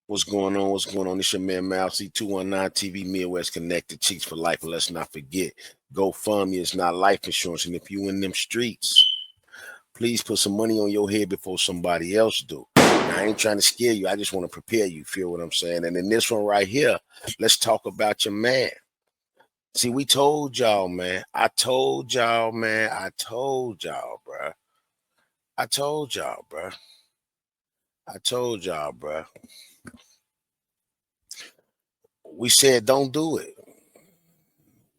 What's going on? What's going on? It's your man Mousy 219 TV Midwest Connected Cheats for Life. And let's not forget, GoFundMe is not life insurance. And if you in them streets, please put some money on your head before somebody else do. Now, I ain't trying to scare you. I just want to prepare you. Feel what I'm saying? And in this one right here, let's talk about your man. See, we told y'all, man. I told y'all, man. I told y'all, bruh. I told y'all, bruh. I told y'all, bruh. We said don't do it.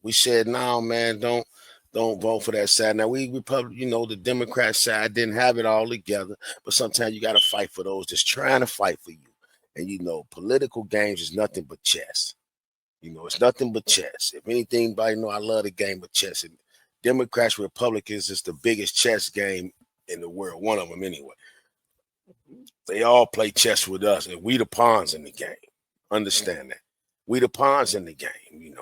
We said no, man, don't vote for that side. Now we Republic, the Democrat side didn't have it all together, but sometimes you got to fight for those that's trying to fight for you. And political games is nothing but chess. It's nothing but chess. If anything, anybody know I love the game of chess. And Democrats, Republicans is the biggest chess game in the world. One of them anyway. They all play chess with us, and we the pawns in the game. Understand that. We the pawns in the game,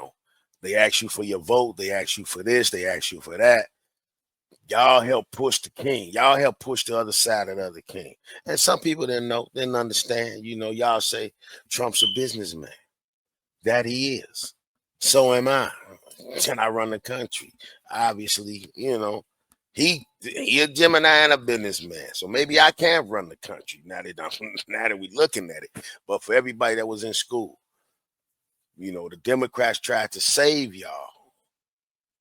They ask you for your vote. They ask you for this. They ask you for that. Y'all help push the king. Y'all help push the other side of the other king. And some people didn't understand. Y'all say Trump's a businessman. That he is. So am I. Can I run the country? Obviously, he a Gemini and a businessman. So maybe I can run the country now that we looking at it. But for everybody that was in school, the Democrats tried to save y'all.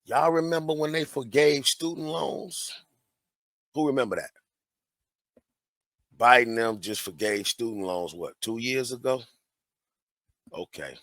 Y'all remember when they forgave student loans? Who remember that? Biden them just forgave student loans, 2 years ago? Okay.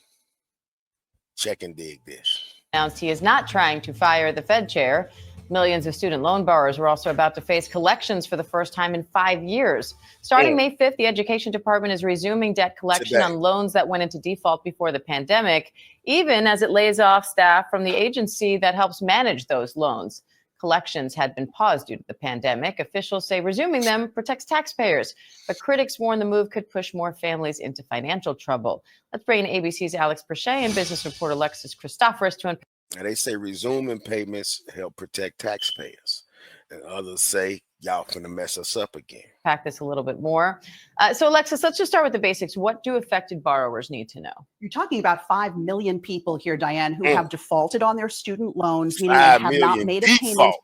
Check and dig this. Announced he is not trying to fire the Fed chair. Millions of student loan borrowers were also about to face collections for the first time in 5 years. Starting May 5th, the Education Department is resuming debt collection on loans that went into default before the pandemic, even as it lays off staff from the agency that helps manage those loans. Collections had been paused due to the pandemic. Officials say resuming them protects taxpayers, but critics warn the move could push more families into financial trouble. Let's bring in ABC's Alex Perche and business reporter Alexis Christoforous to unpack. Now they say resuming payments help protect taxpayers, and others say y'all finna mess us up again. Pack this a little bit more. So, Alexis, let's just start with the basics. What do affected borrowers need to know? You're talking about 5 million people here, Diane, who have defaulted on their student loans, meaning they have not made a payment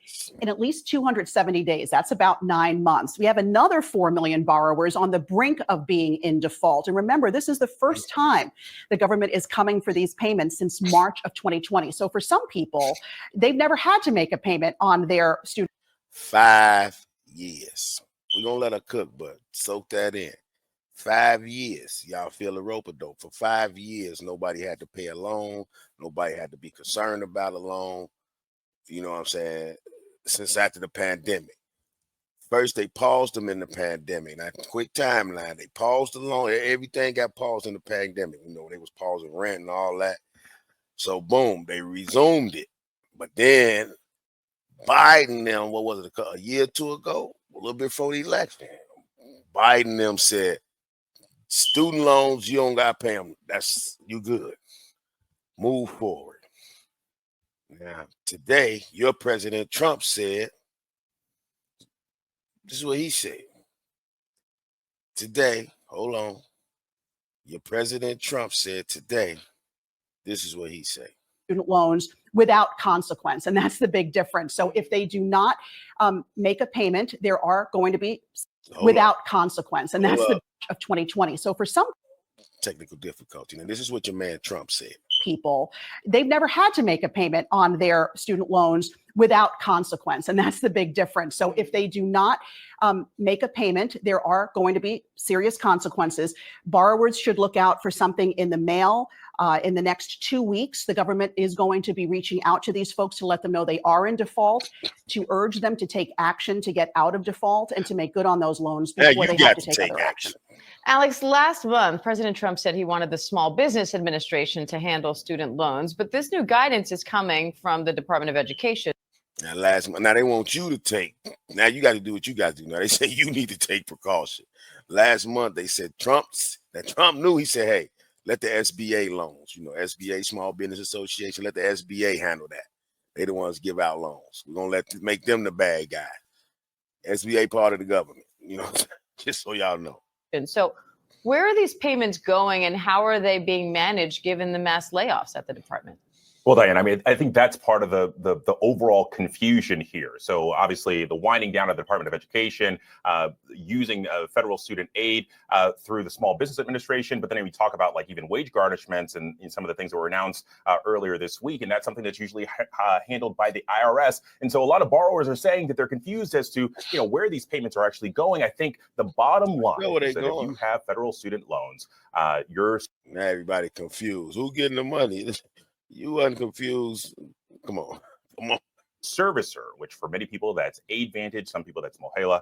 in at least 270 days. That's about 9 months. We have another 4 million borrowers on the brink of being in default. And remember, this is the first time the government is coming for these payments since March of 2020. So for some people, they've never had to make a payment on their student. 5 years. We're going to let her cook, but soak that in. 5 years. Y'all feel a rope-a-dope. For 5 years, nobody had to pay a loan. Nobody had to be concerned about a loan. You know what I'm saying? Since after the pandemic. First, they paused them in the pandemic. Now, quick timeline. They paused the loan. Everything got paused in the pandemic. They was pausing rent and all that. So, boom, they resumed it. But then Biden them, what was it, a year or two ago, a little bit before the election, Biden them said, student loans, you don't got to pay them. You good. Move forward. Now, today, your President Trump said, this is what he said. Today, hold on. Your President Trump said today, this is what he said. Student loans without consequence. And that's the big difference. So if they do not make a payment, there are going to be without consequence. And that's the of 2020. So for some technical difficulty, and this is what your man Trump said. People, they've never had to make a payment on their student loans without consequence. And that's the big difference. So if they do not make a payment, there are going to be serious consequences. Borrowers should look out for something in the mail. In the next 2 weeks, the government is going to be reaching out to these folks to let them know they are in default, to urge them to take action to get out of default and to make good on those loans before they have to take other action. Alex, last month, President Trump said he wanted the Small Business Administration to handle student loans, but this new guidance is coming from the Department of Education. Now they want you to take. Now you got to do what you got to do. Now they say you need to take precaution. Last month they said Trump knew. He said, "Hey, let the SBA loans, SBA Small Business Association, let the SBA handle that. They the ones give out loans. We're gonna make them the bad guy. SBA part of the government, just so y'all know." And so Where are these payments going and how are they being managed given the mass layoffs at the department? Well, Diane, I mean, I think that's part of the overall confusion here. So obviously the winding down of the Department of Education, using federal student aid through the Small Business Administration. But then we talk about like even wage garnishments and some of the things that were announced earlier this week. And that's something that's usually handled by the IRS. And so a lot of borrowers are saying that they're confused as to, where these payments are actually going. I think the bottom line is that if you have federal student loans, now everybody confused. Who getting the money? You wasn't confused. Come on. Servicer, which for many people that's AidVantage, some people that's Mohela,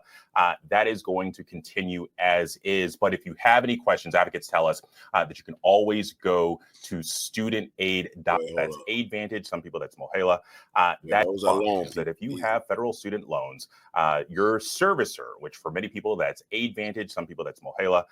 that is going to continue as is. But if you have any questions, advocates tell us that you can always go to studentaid. That's AidVantage, some people that's Mohela. That if you have federal student loans, your servicer, which for many people that's AidVantage, some people that's Mohela,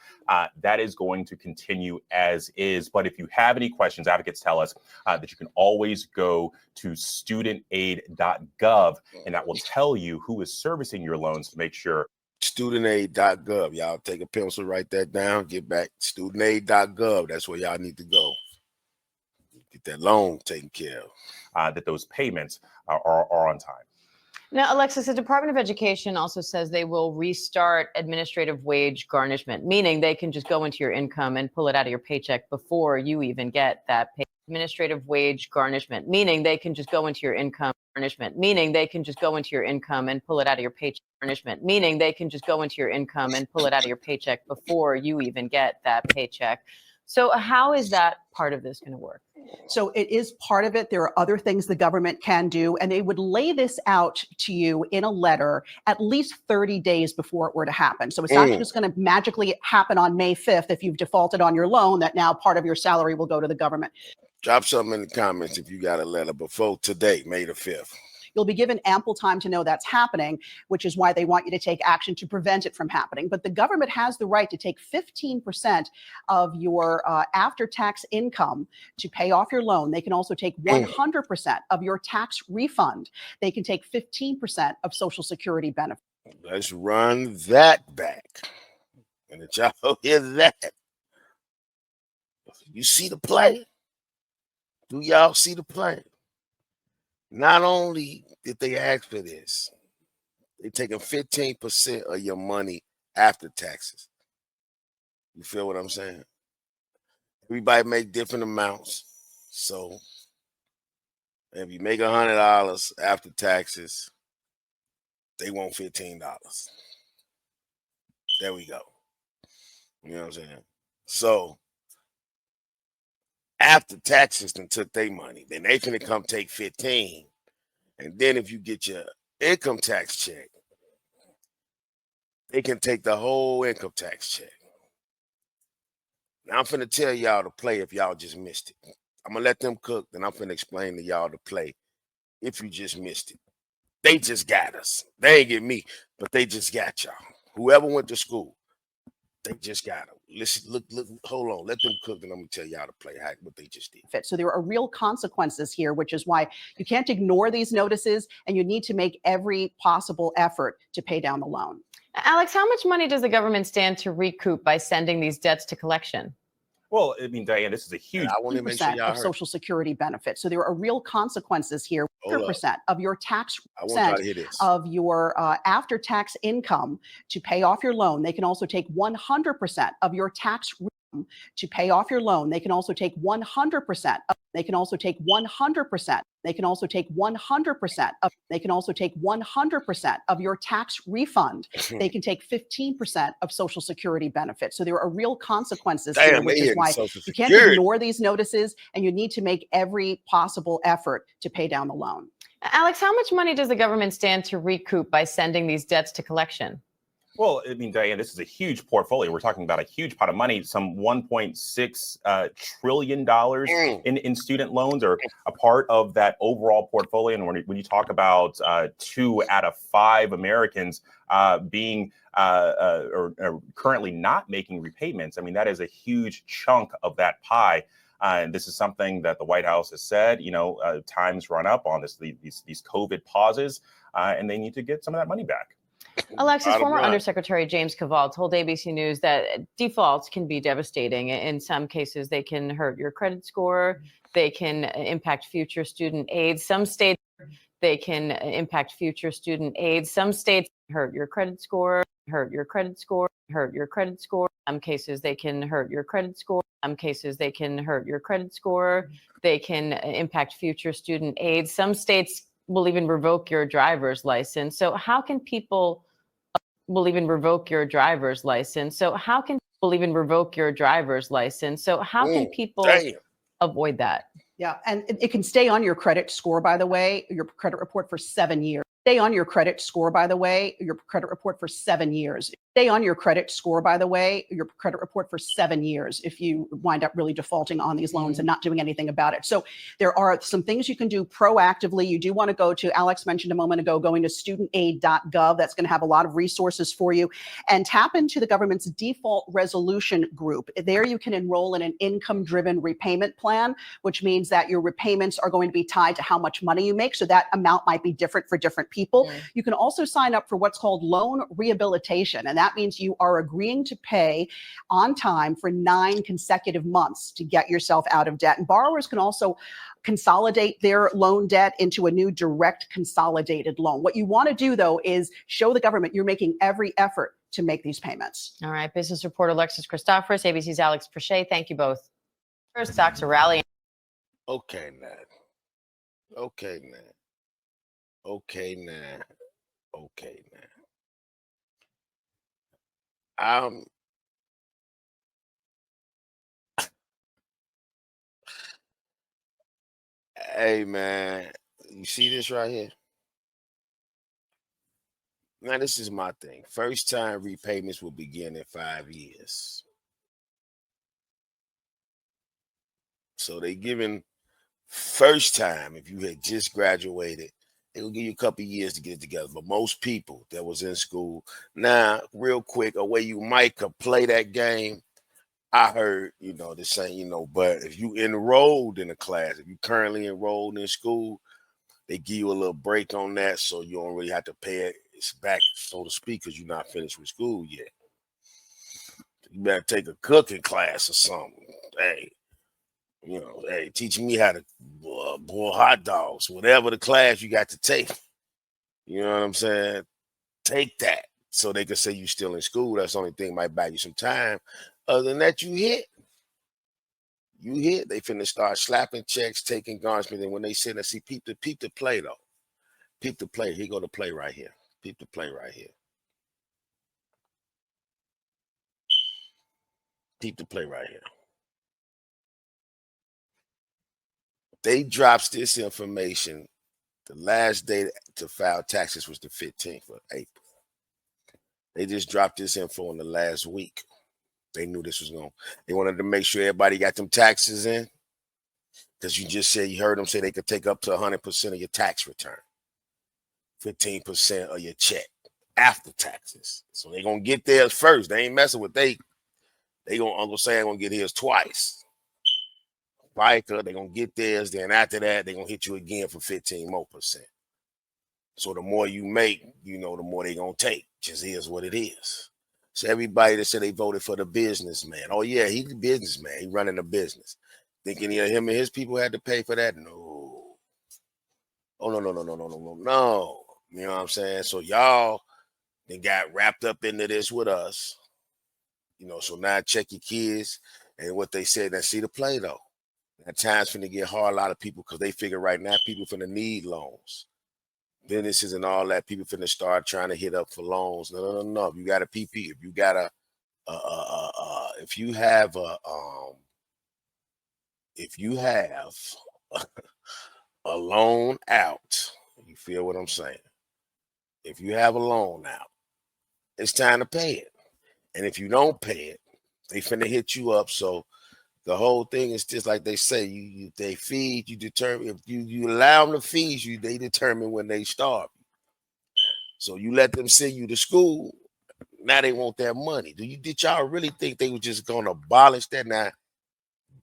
that is going to continue as is. But if you have any questions, advocates tell us that you can always go to studentaid.gov, and that will tell you who is servicing your loans to make sure. Studentaid.gov. Y'all take a pencil, write that down, get back. Studentaid.gov. That's where y'all need to go. Get that loan taken care of. That those payments are on time. Now, Alexis, the Department of Education also says they will restart administrative wage garnishment, meaning they can just go into your income and pull it out of your paycheck before you even get that pay. Administrative wage garnishment, meaning they can just go into your income. Garnishment, meaning they can just go into your income and pull it out of your paycheck. Garnishment, meaning they can just go into your income and pull it out of your paycheck before you even get that paycheck. So how is that part of this going to work? So it is part of it. There are other things the government can do, and they would lay this out to you in a letter at least 30 days before it were to happen. So it's not just going to magically happen on May 5th if you've defaulted on your loan, that now part of your salary will go to the government. Drop something in the comments if you got a letter before today, May the 5th. You'll be given ample time to know that's happening, which is why they want you to take action to prevent it from happening. But the government has the right to take 15% of your after-tax income to pay off your loan. They can also take 100% of your tax refund. They can take 15% of Social Security benefits. Let's run that back. And did y'all hear that? You see the play? Do y'all see the play? Not only did they ask for this, they taking 15% of your money after taxes. You feel what I'm saying? Everybody make different amounts. So if you make $100 after taxes, they want $15. There we go. You know what I'm saying? So after taxes then took their money, then they finna come take 15. And then if you get your income tax check, they can take the whole income tax check. Now I'm finna tell y'all to play if y'all just missed it. I'm gonna let them cook, then I'm finna explain to y'all to play if you just missed it. They just got us. They ain't get me, but they just got y'all. Whoever went to school, they just got them. Listen, look, hold on. Let them cook, and I'm going to tell y'all to play what they just did. So there are real consequences here, which is why you can't ignore these notices, and you need to make every possible effort to pay down the loan. Alex, how much money does the government stand to recoup by sending these debts to collection? Well, I mean, Diane, this is a huge percent of Social Security benefits. So there are real consequences here. 100% of your tax of your after-tax income to pay off your loan. They can also take 100% of your tax to pay off your loan. They can also take 100%. They can also take 100%. They can also take 100%. They can also take 100% of your tax refund. They can take 15% of Social Security benefits. So there are real consequences here, which is why you can't ignore these notices, and you need to make every possible effort to pay down the loan. Alex, how much money does the government stand to recoup by sending these debts to collection? Well, I mean, Diane, this is a huge portfolio. We're talking about a huge pot of money. Some $1.6 trillion in student loans are a part of that overall portfolio. And when you talk about 2 out of 5 Americans being or currently not making repayments, I mean, that is a huge chunk of that pie. And this is something that the White House has said, times run up on these COVID pauses, and they need to get some of that money back. Alexis, Bottom former line. Undersecretary James Cavall told ABC News that defaults can be devastating. In some cases, they can hurt your credit score. They can impact future student aid. Some states, they can impact future student aid. Some states hurt your credit score, hurt your credit score, hurt your credit score. Some cases, they can hurt your credit score. Some cases, they can hurt your credit score. They can impact future student aid. Some states will even revoke your driver's license. So how can people will even revoke your driver's license? So how can people even revoke your driver's license? So how can people avoid that? Yeah, and it can stay on your credit score, by the way, your credit report for 7 years. Stay on your credit score, by the way, your credit report for 7 years. Stay on your credit score, by the way, your credit report for 7 years if you wind up really defaulting on these loans and not doing anything about it. So there are some things you can do proactively. You do want to go to, Alex mentioned a moment ago, going to studentaid.gov. That's going to have a lot of resources for you. And tap into the government's default resolution group. There you can enroll in an income-driven repayment plan, which means that your repayments are going to be tied to how much money you make. So that amount might be different for different people. You can also sign up for what's called loan rehabilitation. And that means you are agreeing to pay on time for 9 consecutive months to get yourself out of debt. And borrowers can also consolidate their loan debt into a new direct consolidated loan. What you want to do, though, is show the government you're making every effort to make these payments. All right. Business reporter Alexis Christoforous, ABC's Alex Prechet. Thank you both. First, stocks are rallying. Okay, now. Okay, now. Okay, now. Okay, now. Hey, man, you see this right here? Now, this is my thing. First time repayments will begin in 5 years. So they giving first time, if you had just graduated, it will give you a couple of years to get it together. But most people that was in school, now, real quick, a way you might could play that game, I heard, this ain't, but if you enrolled in a class, if you currently enrolled in school, they give you a little break on that, so you don't really have to pay it back, so to speak, because you're not finished with school yet. You better take a cooking class or something. Hey, teaching me how to boil hot dogs, whatever the class you got to take. You know what I'm saying? Take that so they can say you still in school. That's the only thing might buy you some time. Other than that, you hit. They finna start slapping checks, taking garnishment. And when they sit and see, peep the play though. Peep the play. Here go the play right here. Peep the play right here. Peep the play right here. They drops this information. The last day to file taxes was the 15th of April. They just dropped this info in the last week. They knew this was going. They wanted to make sure everybody got them taxes in, because you just said, you heard them say they could take up to 100% of your tax return, 15% of your check after taxes. So they're gonna get theirs first. They ain't messing with they gonna Uncle Sam gonna get his twice. FICA, they're gonna get theirs. Then after that, they're gonna hit you again for 15% more. So the more you make, the more they gonna take. Just is what it is. So everybody that said they voted for the businessman, oh yeah, he's the businessman. He running a business. Thinking him and his people had to pay for that? No. Oh no. You know what I'm saying? So y'all then got wrapped up into this with us. So now check your kids and what they said. Now see the play though. That time's finna get hard. A lot of people, because they figure right now people finna need loans. Businesses and all that, people finna start trying to hit up for loans. No. If you got a PP, if you got if you have a loan out, you feel what I'm saying? If you have a loan out, it's time to pay it. And if you don't pay it, they finna hit you up. So the whole thing is just like they say, they feed, you determine. If you allow them to feed you, they determine when they starve you. So you let them send you to school, now they want that money. Did y'all really think they were just gonna abolish that? Now,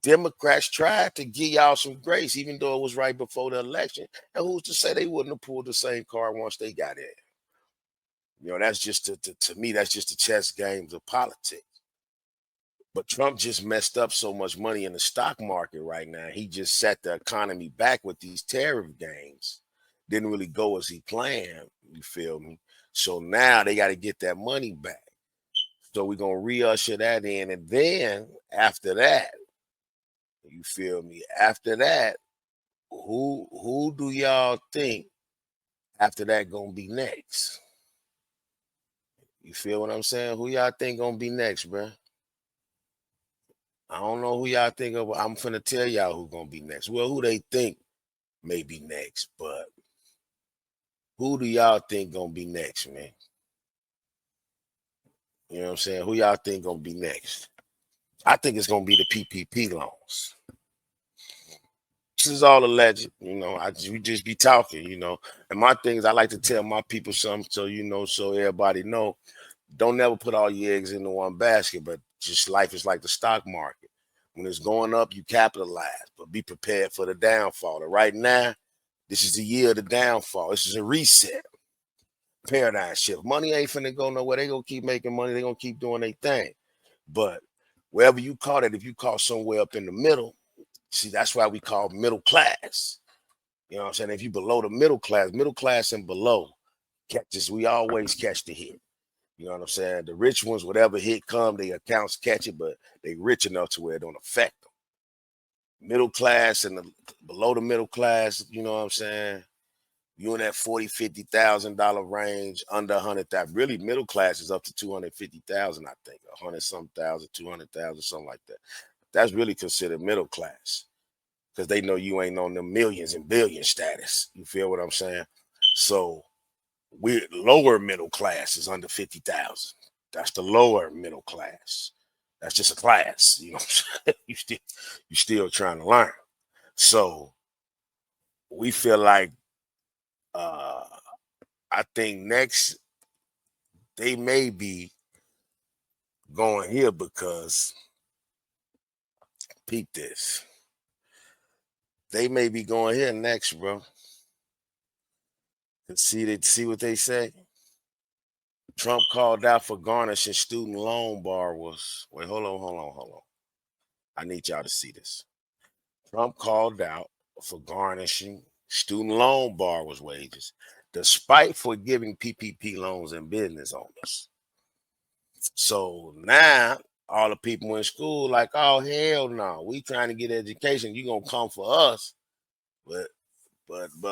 Democrats tried to give y'all some grace, even though it was right before the election. And who's to say they wouldn't have pulled the same card once they got in? You know, that's just to me, that's just the chess games of politics. But Trump just messed up so much money in the stock market right now. He just set the economy back with these tariff gains. Didn't really go as he planned. You feel me? So now they got to get that money back. So we're gonna re-usher that in, and then after that, you feel me? After that, who do y'all think after that gonna be next? You feel what I'm saying? Who y'all think gonna be next, bruh? I don't know who y'all think of. I'm finna tell y'all who gonna be next. Well, who they think may be next, but who do y'all think gonna be next, man? You know what I'm saying? Who y'all think gonna be next? I think it's gonna be the PPP loans. This is all alleged, you know. We just be talking, you know. And my thing is, I like to tell my people something, so you know, so everybody know. Don't never put all your eggs into one basket, but just life is like the stock market. When it's going up, you capitalize, but be prepared for the downfall. And right now, this is the year of the downfall. This is a reset, paradigm shift. Money ain't finna go nowhere. They gonna keep making money. They gonna keep doing their thing. But wherever you caught it, if you caught somewhere up in the middle, see, that's why we call middle class. You know what I'm saying? If you below the middle class and below, catches, we always catch the hit. You know what I'm saying? The rich ones, whatever hit come, their accounts catch it, but they rich enough to where it don't affect them. Middle class and below the middle class, you know what I'm saying? You in that $40,000-$50,000 range, under 100,000. Really, middle class is up to 250,000, I think, 100-some thousand, 200,000, something like that. That's really considered middle class because they know you ain't on the millions and billions status. You feel what I'm saying? So we're lower middle class is under 50,000. That's the lower middle class. That's just a class. You know what I'm saying? You still trying to learn. So we feel like I think next they may be going here because peep this. They may be going here next, bro. And see what they say. Trump called out for garnishing student loan borrowers. Wait, hold on. I need y'all to see this. Trump called out for garnishing student loan borrowers' wages, despite forgiving PPP loans and business owners. So now all the people in school like, oh hell no, we trying to get education. You gonna come for us, but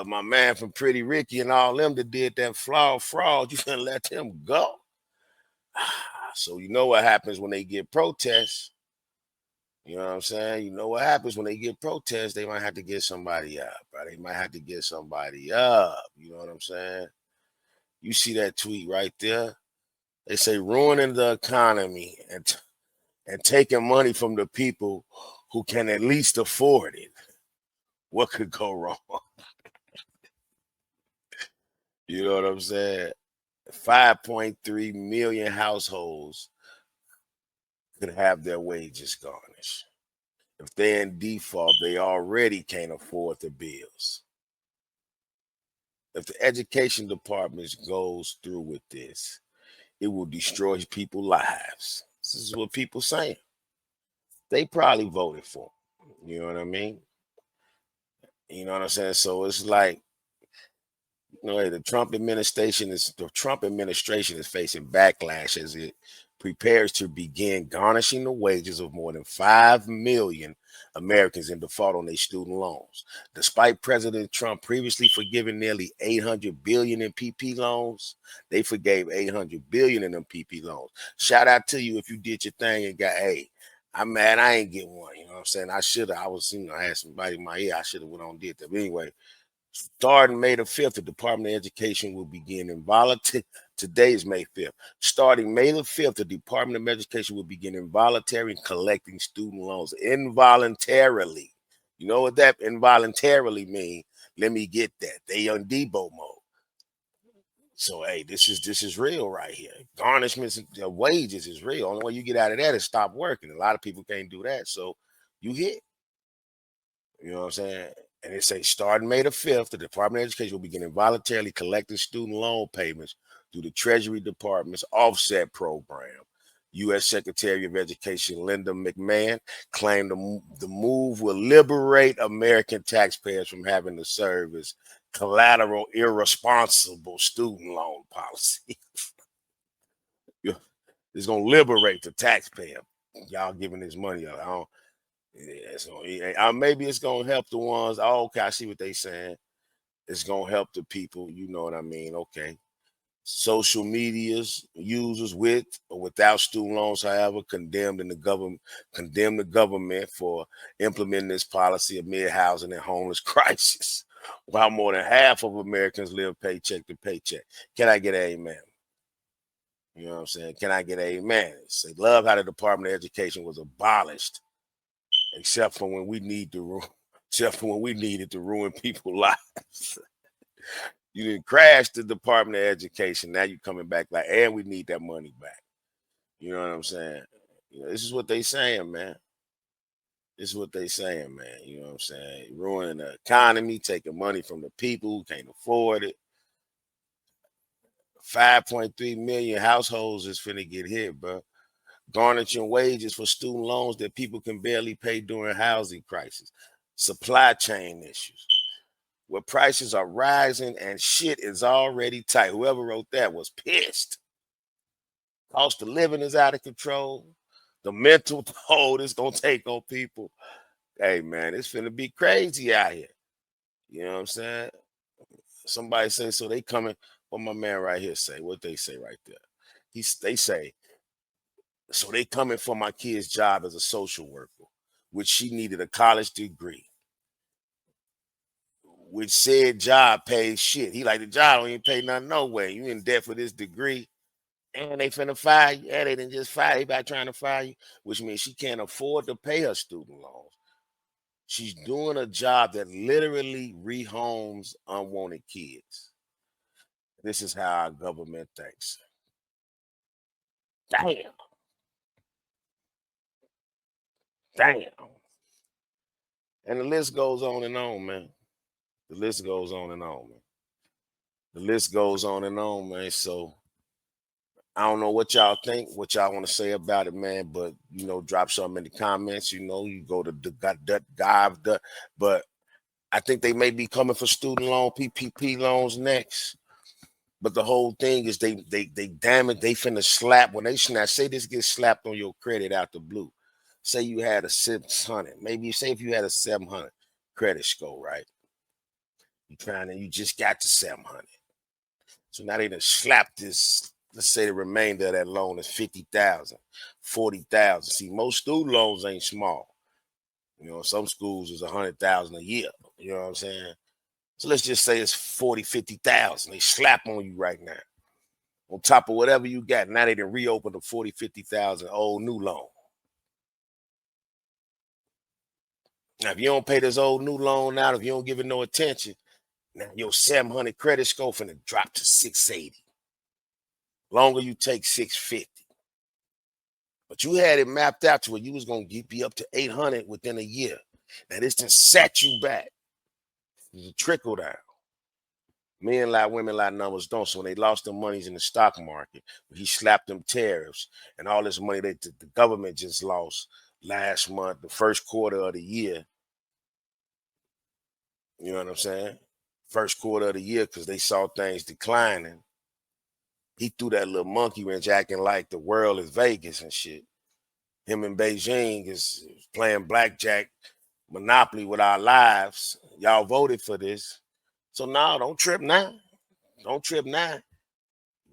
my man from Pretty Ricky and all them that did that fraud, you gonna let them go. So you know what happens when they get protests. You know what I'm saying? You know what happens when they get protests, they might have to get somebody up, bro. They might have to get somebody up. You know what I'm saying? You see that tweet right there? They say ruining the economy and taking money from the people who can at least afford it. What could go wrong? You know what I'm saying? 5.3 million households could have their wages garnished. If they're in default, they already can't afford the bills. If the education department goes through with this, it will destroy people's lives. This is what people saying. They probably voted for him. You know what I mean? You know what I'm saying? So it's like, you know, the Trump administration is facing backlash as it prepares to begin garnishing the wages of more than 5 million Americans in default on their student loans. Despite President Trump previously forgiving nearly 800 billion in PP loans, they forgave 800 billion in them PP loans. Shout out to you if you did your thing and got, hey, I'm mad I ain't get one. You know what I'm saying? I had somebody in my ear. I should have went on and did that. But anyway, starting May the 5th, the Department of Education will begin involuntary. Today's May 5th. Starting May the 5th, the Department of Education will begin involuntary collecting student loans involuntarily. You know what that involuntarily means? Let me get that. They on Debo mode. So hey, this is real right here. Garnishments of wages is real. Only way you get out of that is stop working. A lot of people can't do that. So you hit. You know what I'm saying? And it says starting May the 5th, the Department of Education will begin voluntarily collecting student loan payments through the Treasury Department's offset program. U.S. Secretary of Education Linda McMahon claimed the move will liberate American taxpayers from having to serve as collateral irresponsible student loan policy. It's going to liberate the taxpayer. Y'all giving this money out. Maybe it's going to help the ones. Oh, okay, I see what they saying. It's going to help the people. You know what I mean? Okay. Social media's users with or without student loans, however, condemn the government for implementing this policy amid housing and homeless crisis, while more than half of Americans live paycheck to paycheck. Can I get an amen? You know what I'm saying? Can I get an amen? Say, love how the Department of Education was abolished, except for when we needed to ruin people's lives. You didn't crash the Department of Education. Now you're coming back like, and we need that money back. You know what I'm saying? You know, this is what they saying, man. This is what they saying, man. You know what I'm saying? Ruining the economy, taking money from the people who can't afford it. 5.3 million households is finna get hit, bro. Garnishing wages for student loans that people can barely pay during housing crisis. Supply chain issues, where prices are rising and shit is already tight. Whoever wrote that was pissed. Cost of living is out of control. The mental toll it's going to take on people. Hey, man, it's finna be crazy out here. You know what I'm saying? Somebody say, so they coming, what my man right here say, what they say right there. They say, so they coming for my kid's job as a social worker, which she needed a college degree. Which said job pays shit. He like, the job don't even pay nothing no way. You in debt for this degree. And they finna fire you. Yeah, they didn't just fire you. They about trying to fire you, which means she can't afford to pay her student loans. She's doing a job that literally rehomes unwanted kids. This is how our government thinks. Damn. And the list goes on and on, man. The list goes on and on, man. The list goes on and on, man. So I don't know what y'all think, what y'all want to say about it, man. But you know, drop something in the comments. You know, you go to the but I think they may be coming for student loan, PPP loans next. But the whole thing is they damn it, they finna slap when they snap. Say this gets slapped on your credit out the blue. Say you had a 600, maybe you say if you had a 700 credit score, right? You just got to 700. So now they done slapped this. Let's say the remainder of that loan is 50,000, 40,000. See, most student loans ain't small. You know, some schools is 100,000 a year. You know what I'm saying? So let's just say it's 40, 50,000. They slap on you right now. On top of whatever you got. Now they done reopen the 40, 50,000 old new loan. Now, if you don't pay this old new loan out, if you don't give it no attention, now your 700 credit score finna drop to 680. Longer you take 650. But you had it mapped out to where you was going to be up to 800 within a year. Now this just set you back. It's a trickle down. Men lie, women lie, numbers don't. So when they lost their monies in the stock market, he slapped them tariffs and all this money that the government just lost last month, the first quarter of the year. You know what I'm saying? First quarter of the year, because they saw things declining. He threw that little monkey wrench acting like the world is Vegas and shit. Him in Beijing is playing blackjack, Monopoly with our lives. Y'all voted for this. So now don't trip now. Don't trip now.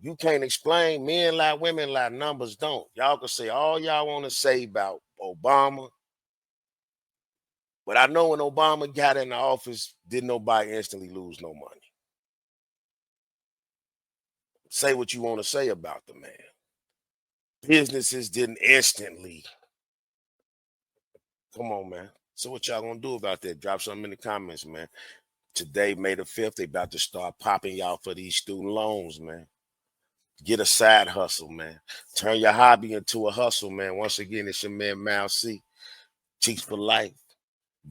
You can't explain. Men lie, women lie, numbers don't. Y'all can say all y'all want to say about Obama. But I know when Obama got in the office, didn't nobody instantly lose no money. Say what you want to say about the man. Businesses didn't instantly. Come on, man. So what y'all gonna do about that? Drop something in the comments, man. Today, May the 5th, they about to start popping y'all for these student loans, man. Get a side hustle, man. Turn your hobby into a hustle, man. Once again, it's your man, Mal C. Cheats for life.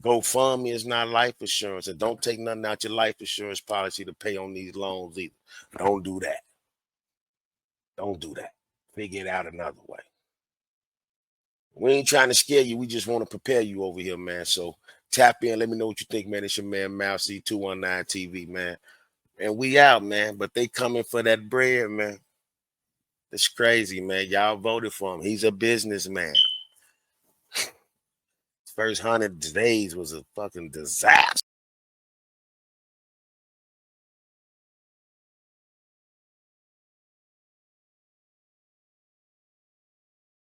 GoFundMe is not life insurance. And don't take nothing out your life insurance policy to pay on these loans either. Don't do that. Don't do that. Figure it out another way. We ain't trying to scare you. We just want to prepare you over here, man. So tap in. Let me know what you think, man. It's your man, Mousy 219 TV, man. And we out, man. But they coming for that bread, man. It's crazy, man. Y'all voted for him. He's a businessman. First 100 days was a fucking disaster.